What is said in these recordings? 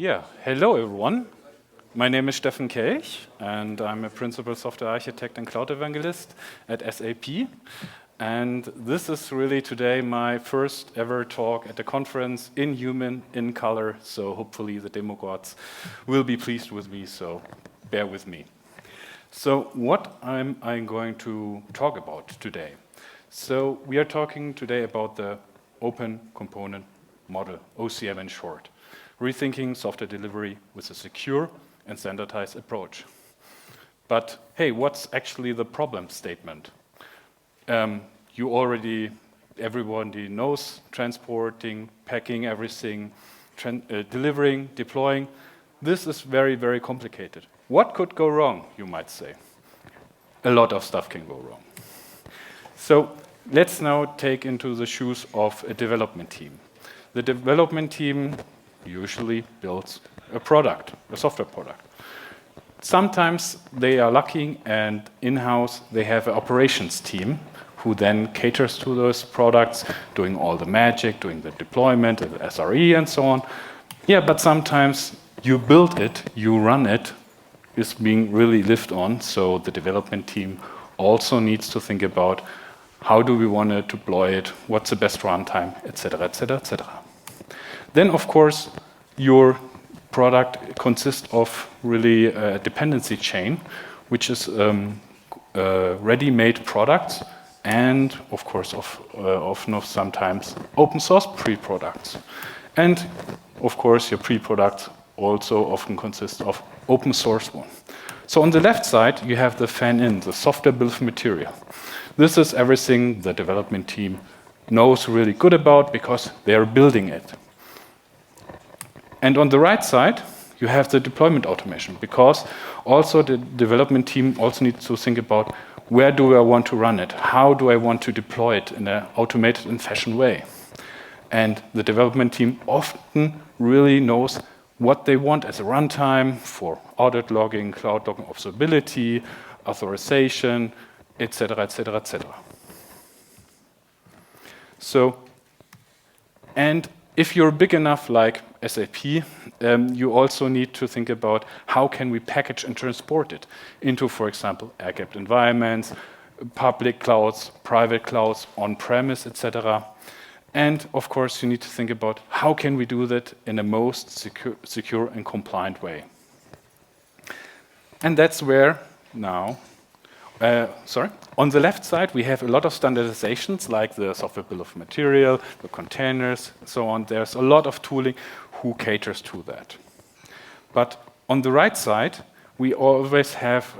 Hello everyone. My name is Steffen Kelch, and I'm a principal software architect and cloud evangelist at SAP. And this is really today my first ever talk at the conference in human, in color. So hopefully the demo gods will be pleased with me, so bear with me. So what I'm going to talk about today. So we are talking today about the Open Component Model, OCM in short. Rethinking software delivery with a secure and standardized approach. But hey, what's actually the problem statement? Everybody knows transporting, packing everything, delivering, deploying. This is very, very complicated. What could go wrong, you might say? A lot of stuff can go wrong. So let's now take into the shoes of a development team. The development team usually builds a product, a software product. Sometimes they are lucky and in-house they have an operations team who then caters to those products, doing all the magic, doing the deployment, the SRE and so on. Yeah, but sometimes you build it, you run it, is being really lived on, so the development team also needs to think about how do we want to deploy it, what's the best runtime, etc., etc., etc. Then, of course, your product consists of really a dependency chain, which is ready-made products and, of course, often sometimes open source pre-products. And, of course, your pre-products also often consist of open source one. So on the left side, you have the fan-in, the software bill of material. This is everything the development team knows really good about because they are building it. And on the right side, you have the deployment automation, because also the development team also needs to think about where do I want to run it? How do I want to deploy it in an automated and fashion way? And the development team often really knows what they want as a runtime for audit logging, cloud logging, observability, authorization, etc., etc., etc. So, and if you're big enough like SAP, you also need to think about how can we package and transport it into, for example, air-gapped environments, public clouds, private clouds, on-premise, etc. And of course, you need to think about how can we do that in the most secure and compliant way. And that's where now, on the left side, we have a lot of standardizations like the software bill of material, the containers, and so on. There's a lot of tooling who caters to that. But on the right side, we always have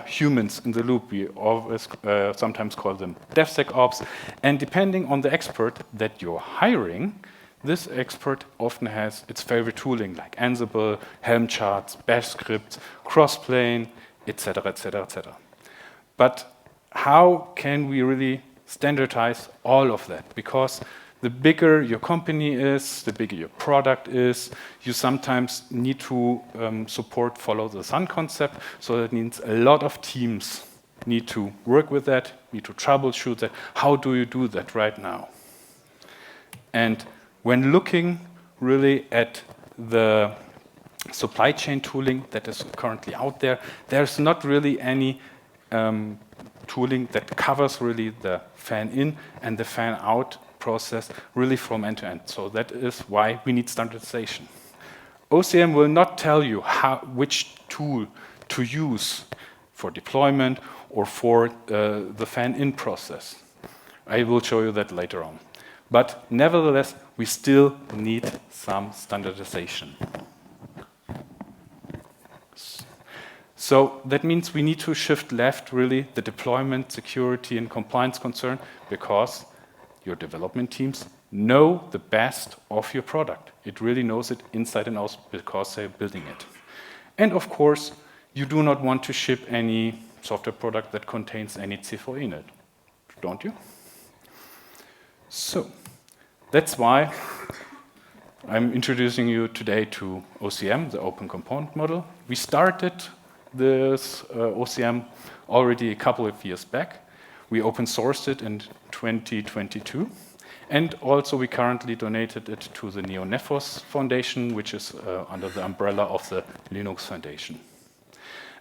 humans in the loop. We always sometimes call them DevSecOps. And depending on the expert that you're hiring, this expert often has its favorite tooling like Ansible, Helm charts, Bash scripts, Crossplane, etc., etc., etc. But how can we really standardize all of that? Because the bigger your company is, the bigger your product is, you sometimes need to support follow the sun concept. So that means a lot of teams need to work with that, need to troubleshoot that. How do you do that right now? And when looking really at the supply chain tooling that is currently out there, there's not really any tooling that covers really the fan-in and the fan-out process really from end to end. So that is why we need standardization. OCM will not tell you which tool to use for deployment or for the fan-in process. I will show you that later on. But nevertheless, we still need some standardization. So that means we need to shift left, really, the deployment, security, and compliance concern, because your development teams know the best of your product. It really knows it inside and out because they're building it. And of course, you do not want to ship any software product that contains any CFO in it, don't you? So that's why I'm introducing you today to OCM, the Open Component Model. We started this OCM already a couple of years back. We open sourced it in 2022. And also we currently donated it to the Neo-Nephos Foundation, which is under the umbrella of the Linux Foundation.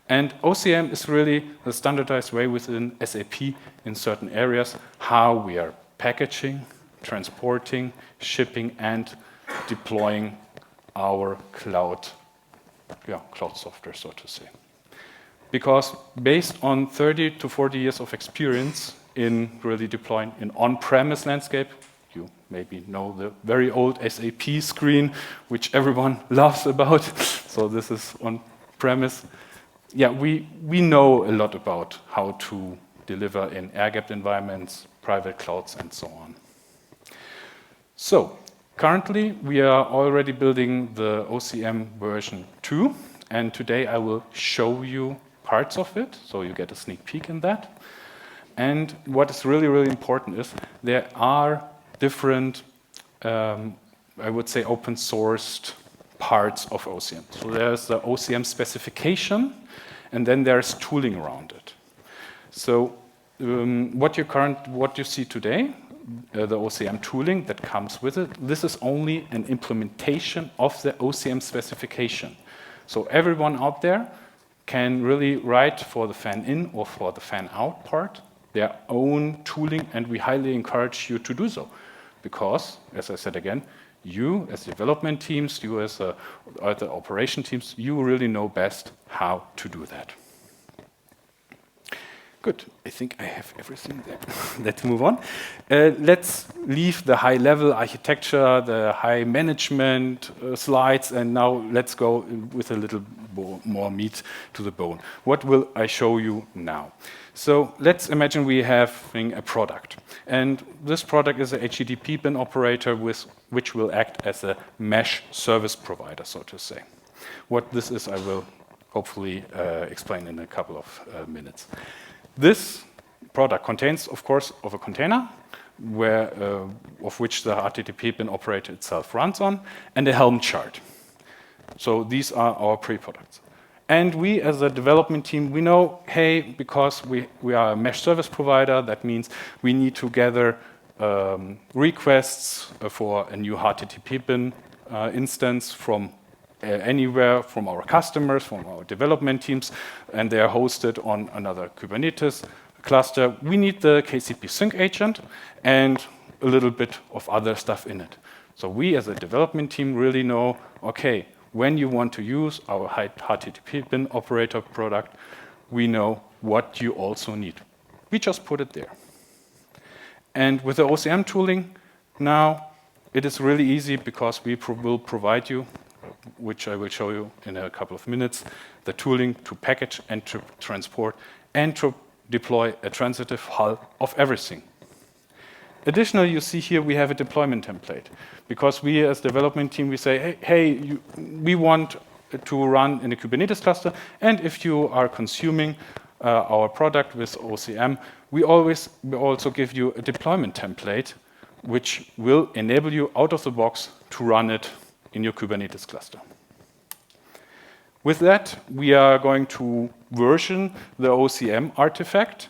And OCM is really the standardized way within SAP in certain areas how we are packaging, transporting, shipping, and deploying our cloud software, so to say. Because based on 30 to 40 years of experience in really deploying an on-premise landscape, you maybe know the very old SAP screen, which everyone laughs about. So this is on-premise. Yeah, we know a lot about how to deliver in air-gapped environments, private clouds, and so on. So currently, we are already building the OCM version 2, and today I will show you parts of it, so you get a sneak peek in that. And what is really, really important is there are different, I would say, open-sourced parts of OCM. So there's the OCM specification, and then there's tooling around it. So what you see today, the OCM tooling that comes with it, this is only an implementation of the OCM specification. So everyone out there can really write for the fan-in or for the fan-out part their own tooling, and we highly encourage you to do so. Because, as I said again, you as development teams, you as the operation teams, you really know best how to do that. Good, I think I have everything there. Let's move on. Let's leave the high-level architecture, the high management slides, and now let's go with a little more meat to the bone. What will I show you now? So let's imagine we have a product. And this product is a HTTP bin operator which will act as a mesh service provider, so to say. What this is, I will hopefully explain in a couple of minutes. This product contains, of course, of a container of which the HTTP bin operator itself runs on, and a Helm chart. So these are our pre-products. And we, as a development team, we know, hey, because we are a mesh service provider, that means we need to gather requests for a new HTTP bin instance from anywhere, from our customers, from our development teams, and they are hosted on another Kubernetes cluster. We need the KCP sync agent and a little bit of other stuff in it. So we, as a development team, really know, okay, when you want to use our HTTP bin operator product, we know what you also need. We just put it there. And with the OCM tooling, now it is really easy because we will provide you, which I will show you in a couple of minutes, the tooling to package and to transport and to deploy a transitive hull of everything. Additionally, you see here we have a deployment template because we as development team, we say, hey, we want to run in a Kubernetes cluster, and if you are consuming our product with OCM, we also give you a deployment template which will enable you out of the box to run it in your Kubernetes cluster. With that, we are going to version the OCM artifact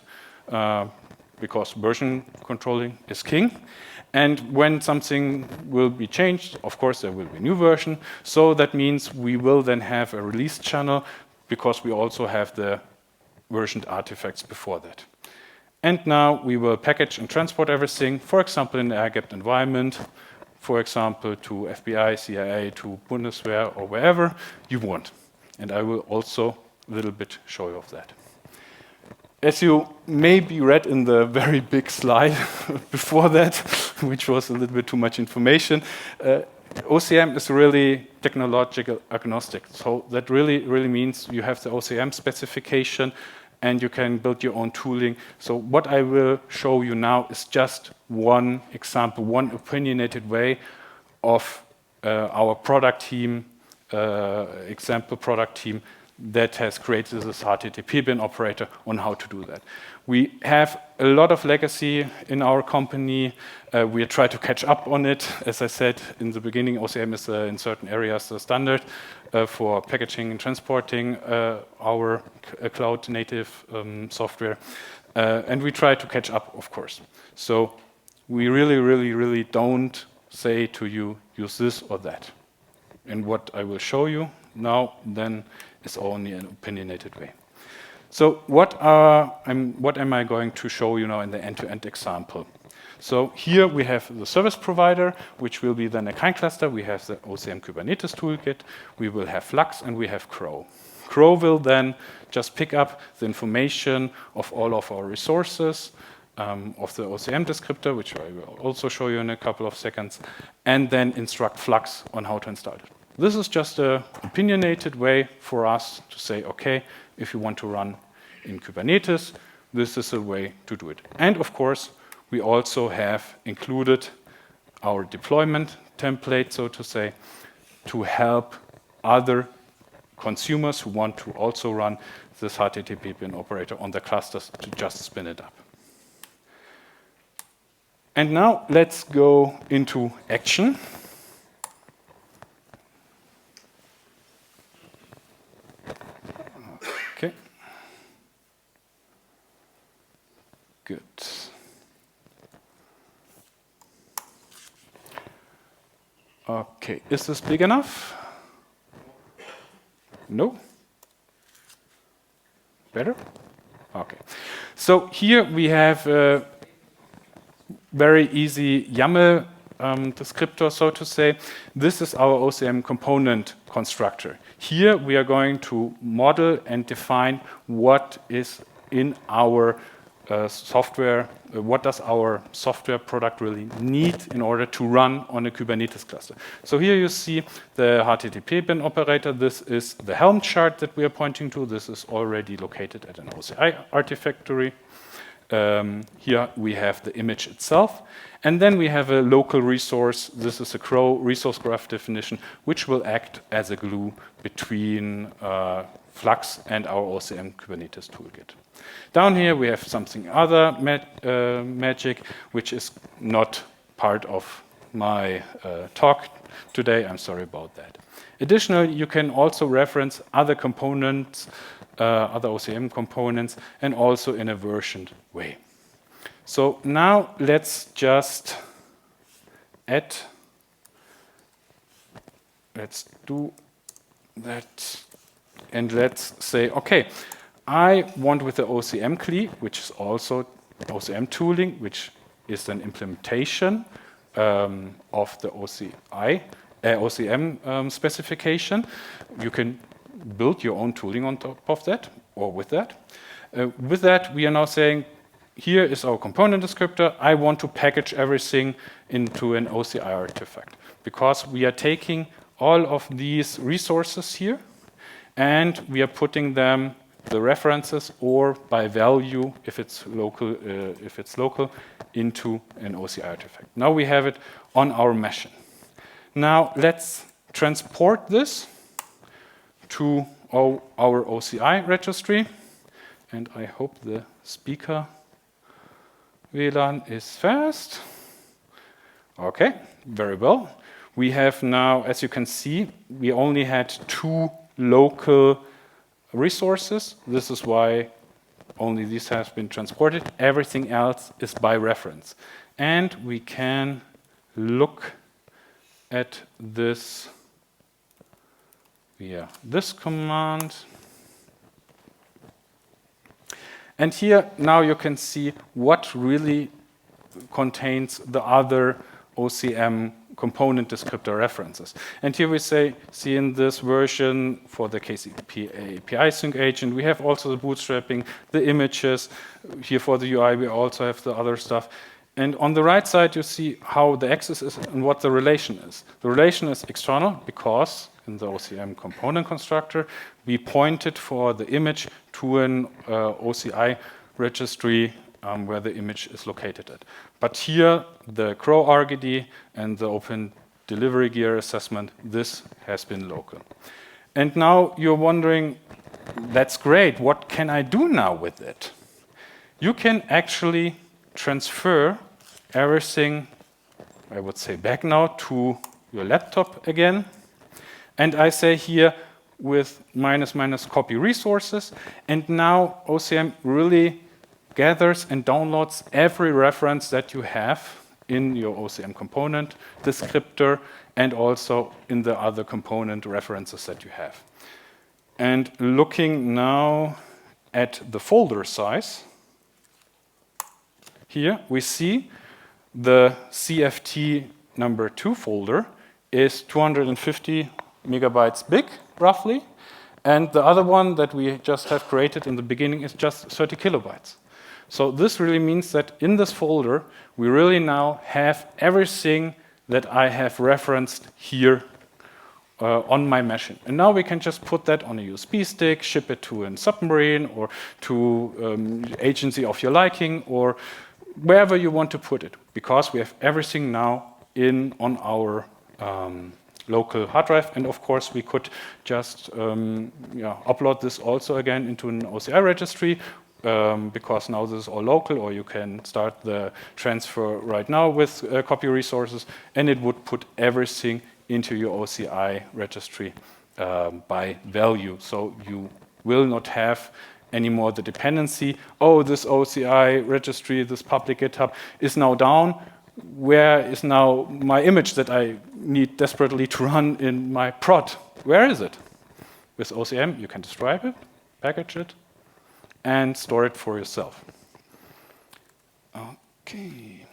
because version controlling is king. And when something will be changed, of course, there will be a new version. So that means we will then have a release channel because we also have the versioned artifacts before that. And now we will package and transport everything, for example, in the air-gapped environment, for example, to FBI, CIA, to Bundeswehr, or wherever you want. And I will also a little bit show you of that. As you maybe read in the very big slide before that, which was a little bit too much information, OCM is really technological agnostic. So that really means you have the OCM specification and you can build your own tooling. So what I will show you now is just one example, one opinionated way of our product team, example product team that has created this HTTP bin operator on how to do that. We have a lot of legacy in our company. We try to catch up on it. As I said in the beginning, OCM is in certain areas the standard for packaging and transporting our cloud native software. And we try to catch up, of course. So we really don't say to you, use this or that. And what I will show you now then is only an opinionated way. So what am I going to show you now in the end-to-end example? So here we have the service provider, which will be then a kind cluster. We have the OCM Kubernetes toolkit. We will have Flux, and we have Crow. Crow will then just pick up the information of all of our resources, of the OCM descriptor, which I will also show you in a couple of seconds, and then instruct Flux on how to install it. This is just an opinionated way for us to say, okay, if you want to run in Kubernetes, this is a way to do it. And of course, we also have included our deployment template, so to say, to help other consumers who want to also run this HTTP pin operator on the clusters to just spin it up. And now let's go into action. Okay. Good. Okay, is this big enough? No? Better? Okay. So here we have a very easy YAML descriptor, so to say. This is our OCM component constructor. Here we are going to model and define what is in our software, what does our software product really need in order to run on a Kubernetes cluster. So here you see the HTTP bin operator. This is the Helm chart that we are pointing to. This is already located at an OCI artifactory. Here we have the image itself. And then we have a local resource. This is a Crow resource graph definition, which will act as a glue between Flux and our OCM Kubernetes toolkit. Down here we have something other magic, which is not part of my talk today. I'm sorry about that. Additionally, you can also reference other components, other OCM components, and also in a versioned way. So now let's just add, let's do that, and let's say, okay, I want with the OCM CLI, which is also OCM tooling, which is an implementation of the OCM specification. You can build your own tooling on top of that, or with that. With that, we are now saying, here is our component descriptor. I want to package everything into an OCI artifact, because we are taking all of these resources here, and we are putting them, the references, or by value, if it's local, into an OCI artifact. Now we have it on our machine. Now let's transport this to our OCI registry, and I hope the speaker WLAN is fast. Okay, very well. We have now, as you can see, we only had 2 local resources. This is why only this has been transported. Everything else is by reference. And we can look at this via this command. And here now you can see what really contains the other OCM component descriptor references. And here we see in this version for the KCP API sync agent, we have also the bootstrapping, the images. Here for the UI, we also have the other stuff. And on the right side, you see how the access is and what the relation is. The relation is external because in the OCM component constructor, we pointed for the image to an OCI registry where the image is located at. But here, the Crow RGD and the Open Delivery Gear assessment, this has been local. And now you're wondering, that's great, what can I do now with it? You can actually transfer everything, I would say, back now to your laptop again. And I say here with -- copy resources. And now OCM really gathers and downloads every reference that you have in your OCM component descriptor and also in the other component references that you have. And looking now at the folder size, here we see the CFT number 2 folder is 250 megabytes big, roughly, and the other one that we just have created in the beginning is just 30 kilobytes. So this really means that in this folder, we really now have everything that I have referenced here on my machine. And now we can just put that on a USB stick, ship it to a submarine or to agency of your liking or wherever you want to put it, because we have everything now on our local hard drive. And of course, we could just upload this also again into an OCI registry, because now this is all local, or you can start the transfer right now with copy resources, and it would put everything into your OCI registry by value. So you will not have anymore the dependency, oh, this OCI registry, this public GitHub is now down. Where is now my image that I need desperately to run in my prod? Where is it? With OCM, you can describe it, package it, and store it for yourself. Okay.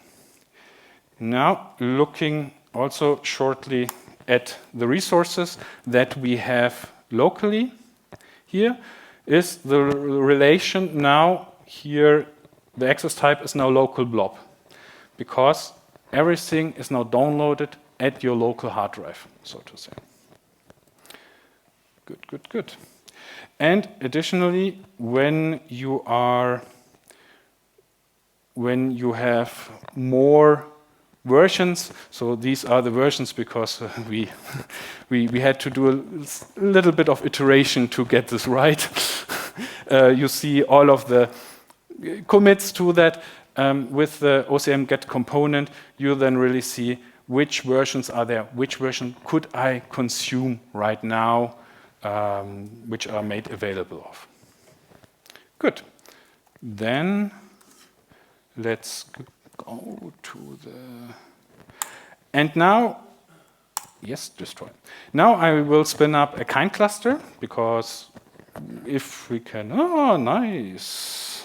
Now, looking also shortly at the resources that we have locally here, is the relation now here, the access type is now local blob, because everything is now downloaded at your local hard drive, so to say. Good, good, good. And additionally, when you have more versions, so these are the versions because we had to do a little bit of iteration to get this right. You see all of the commits to that. With the OCM get component, you then really see which versions are there, which version could I consume right now, which are made available of. Good. Then let's go to the... And now, yes, destroy. Now I will spin up a kind cluster, because if we can, oh, nice.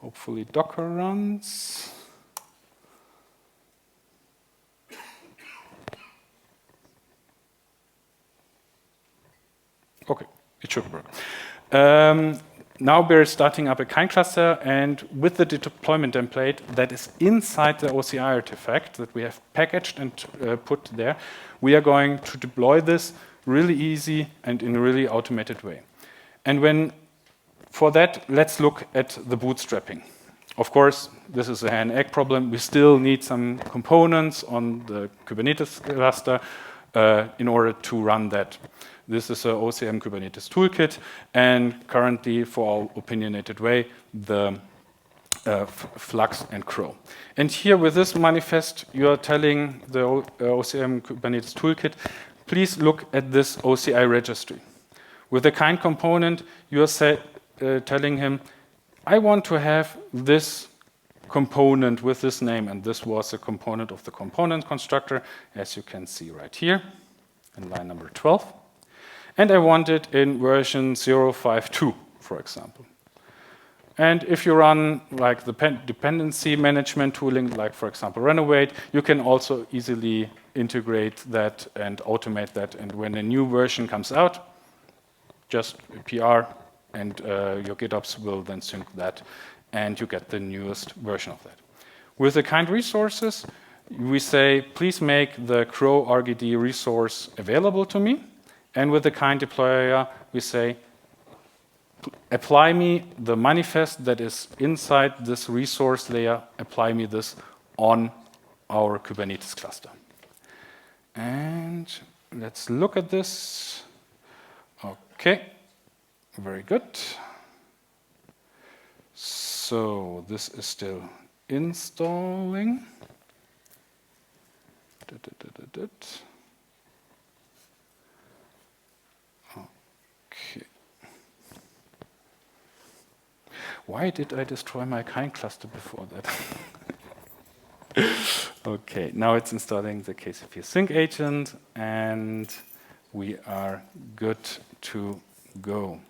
Hopefully Docker runs. Okay, it should work. Now we're starting up a kind cluster, and with the deployment template that is inside the OCI artifact that we have packaged and put there, we are going to deploy this really easy and in a really automated way. And for that, let's look at the bootstrapping. Of course, this is a hen egg problem. We still need some components on the Kubernetes cluster in order to run that. This is an OCM Kubernetes toolkit, and currently, for our opinionated way, the Flux and Crow. And here with this manifest, you are telling the OCM Kubernetes toolkit, please look at this OCI registry. With the kind component, you are telling him, I want to have this component with this name, and this was a component of the component constructor, as you can see right here in line number 12. And I want it in version 0.5.2, for example. And if you run like the dependency management tooling, like for example Renovate, you can also easily integrate that and automate that. And when a new version comes out, just a PR, and your GitOps will then sync that, and you get the newest version of that. With the kind resources, we say, please make the Crow RGD resource available to me. And with the kind deployer, we say, apply me the manifest that is inside this resource layer, apply me this on our Kubernetes cluster. And let's look at this. Okay, very good. So this is still installing. Okay. Why did I destroy my kind cluster before that? Okay, now it's installing the KCP sync agent, and we are good to go.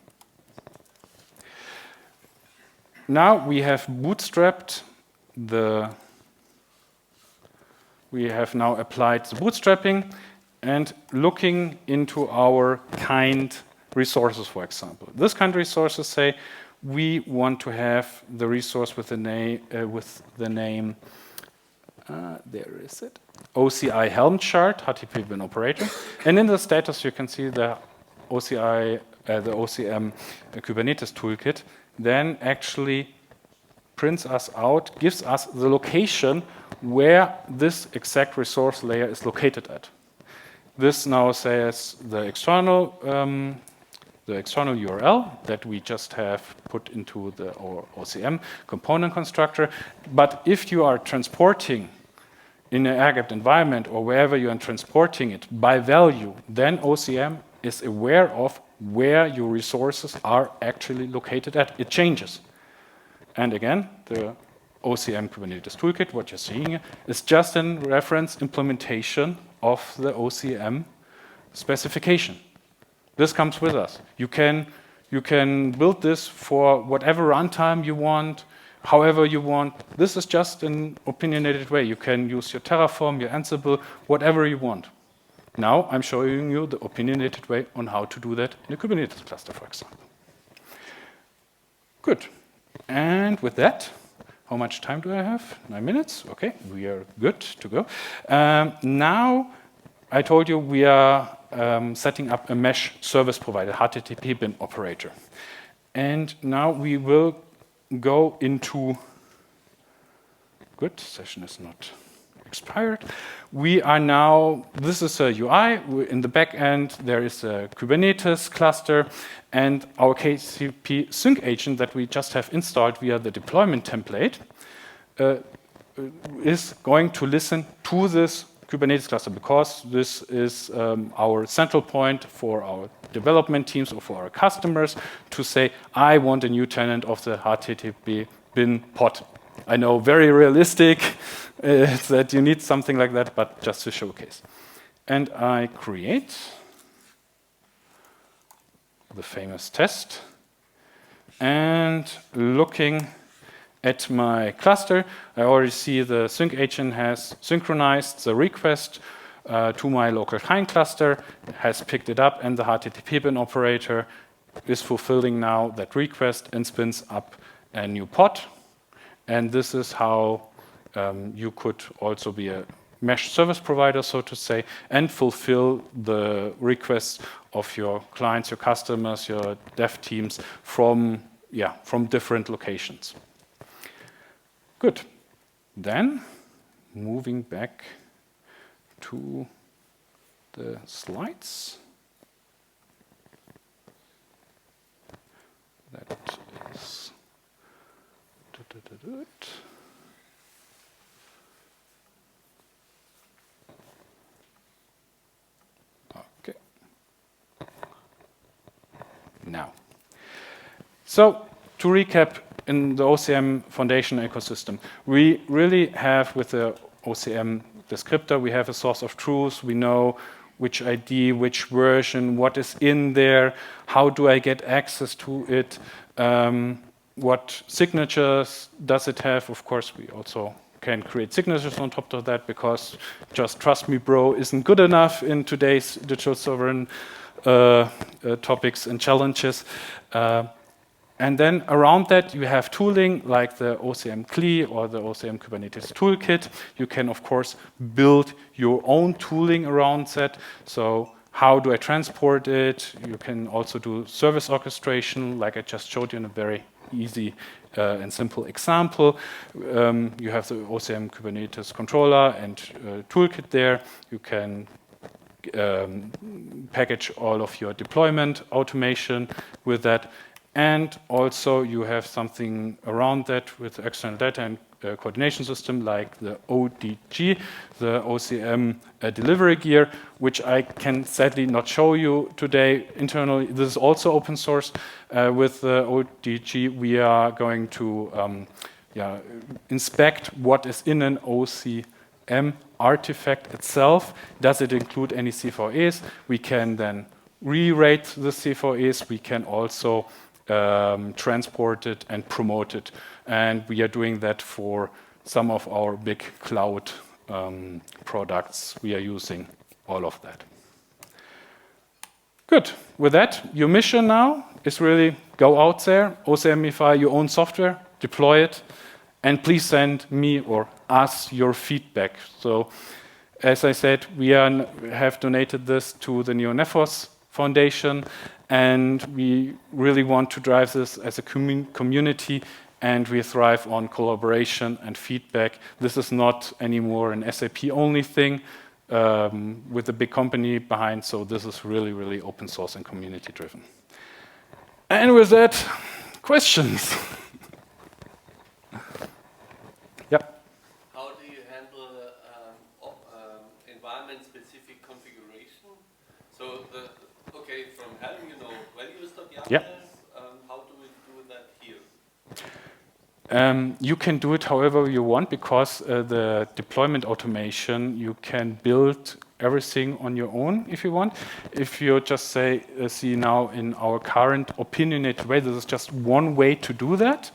Now we have bootstrapped we have now applied the bootstrapping and looking into our kind resources, for example. This kind resources say we want to have the resource with the name, there is it, OCI Helm chart, HTTP bin operator. And in the status, you can see the OCI, the OCM Kubernetes toolkit, then actually prints us out, gives us the location where this exact resource layer is located at. This now says the external URL that we just have put into the OCM component constructor. But if you are transporting in an air-gapped environment or wherever you are transporting it by value, then OCM is aware of where your resources are actually located at. It changes. And again, the OCM Kubernetes toolkit, what you're seeing here, is just a reference implementation of the OCM specification. This comes with us. You can build this for whatever runtime you want, however you want. This is just an opinionated way. You can use your Terraform, your Ansible, whatever you want. Now I'm showing you the opinionated way on how to do that in a Kubernetes cluster, for example. Good. And with that, how much time do I have? 9 minutes. Okay, we are good to go. Now, I told you we are setting up a mesh service provider, HTTP bin operator. And now we will go into, good, session is not expired. We are now, this is a UI. In the back end, there is a Kubernetes cluster, and our KCP sync agent that we just have installed via the deployment template is going to listen to this Kubernetes cluster, because this is our central point for our development teams or for our customers to say, I want a new tenant of the HTTP bin pod. I know, very realistic that you need something like that, but just to showcase. And I create the famous test. And looking at my cluster, I already see the sync agent has synchronized the request to my local client cluster, has picked it up, and the HTTP bin operator is fulfilling now that request and spins up a new pod. And this is how you could also be a mesh service provider, so to say, and fulfill the requests of your clients, your customers, your dev teams from different locations. Good. Then, moving back to the slides. That is okay. Now, so to recap, in the OCM foundation ecosystem, we really have, with the OCM descriptor, we have a source of truth. We know which ID, which version, what is in there, how do I get access to it, what signatures does it have. Of course, we also can create signatures on top of that, because just trust me, bro, isn't good enough in today's digital sovereign topics and challenges. And then around that, you have tooling like the OCM CLI or the OCM Kubernetes toolkit. You can, of course, build your own tooling around that. So how do I transport it? You can also do service orchestration, like I just showed you in a very easy and simple example. You have the OCM Kubernetes controller and toolkit there. You can package all of your deployment automation with that. And also you have something around that with external data and coordination system like the ODG, the OCM delivery gear, which I can sadly not show you today internally. This is also open source. With the ODG, we are going to inspect what is in an OCM OCM artifact itself. Does it include any CVEs? We can then re-rate the CVEs. We can also transport it and promote it. And we are doing that for some of our big cloud products. We are using all of that. Good. With that, your mission now is really go out there, OCMify your own software, deploy it, and please send me or us your feedback. So, as I said, we have donated this to the NeoNephos Foundation, and we really want to drive this as a community, and we thrive on collaboration and feedback. This is not anymore an SAP-only thing with a big company behind, so this is really, really open source and community-driven. And with that, questions? Yep. How do you handle environment-specific configuration? So, from Helm, values.yaml. Yep. How do we do that here? You can do it however you want, because the deployment automation, you can build everything on your own if you want. If you just see now in our current opinionated way, this is just one way to do that.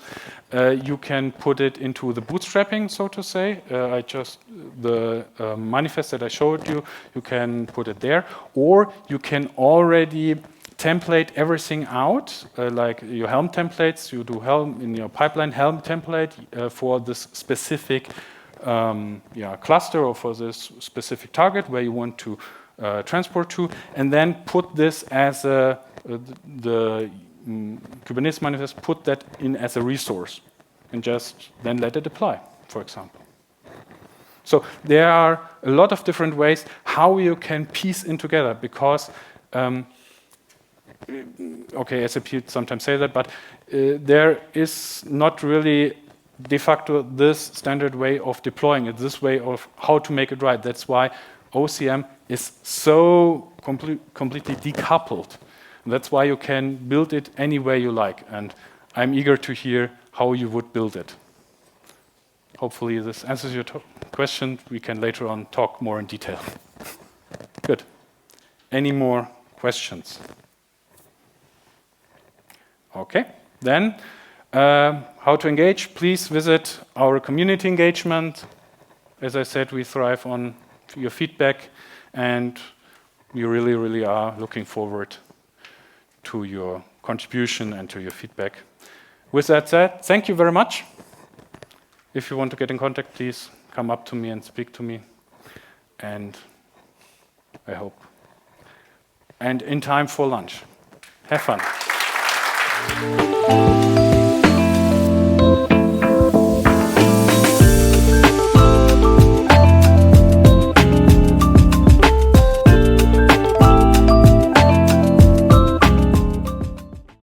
You can put it into the bootstrapping, so to say. The manifest that I showed you, you can put it there. Or you can already template everything out, like your Helm templates. You do Helm in your pipeline Helm template for this specific cluster or for this specific target where you want to transport to, and then put this as the Kubernetes manifest, put that in as a resource, and just then let it apply, for example. So there are a lot of different ways how you can piece in together, because SAP sometimes say that, but there is not really de facto this standard way of deploying it, this way of how to make it right. That's why OCM is so completely decoupled. That's why you can build it any way you like, and I'm eager to hear how you would build it. Hopefully this answers your question. We can later on talk more in detail. Good. Any more questions? Okay, then how to engage? Please visit our community engagement. As I said, we thrive on your feedback, and we really, really are looking forward to your contribution and to your feedback. With that said, thank you very much. If you want to get in contact, please come up to me and speak to me. And I hope. And in time for lunch. Have fun.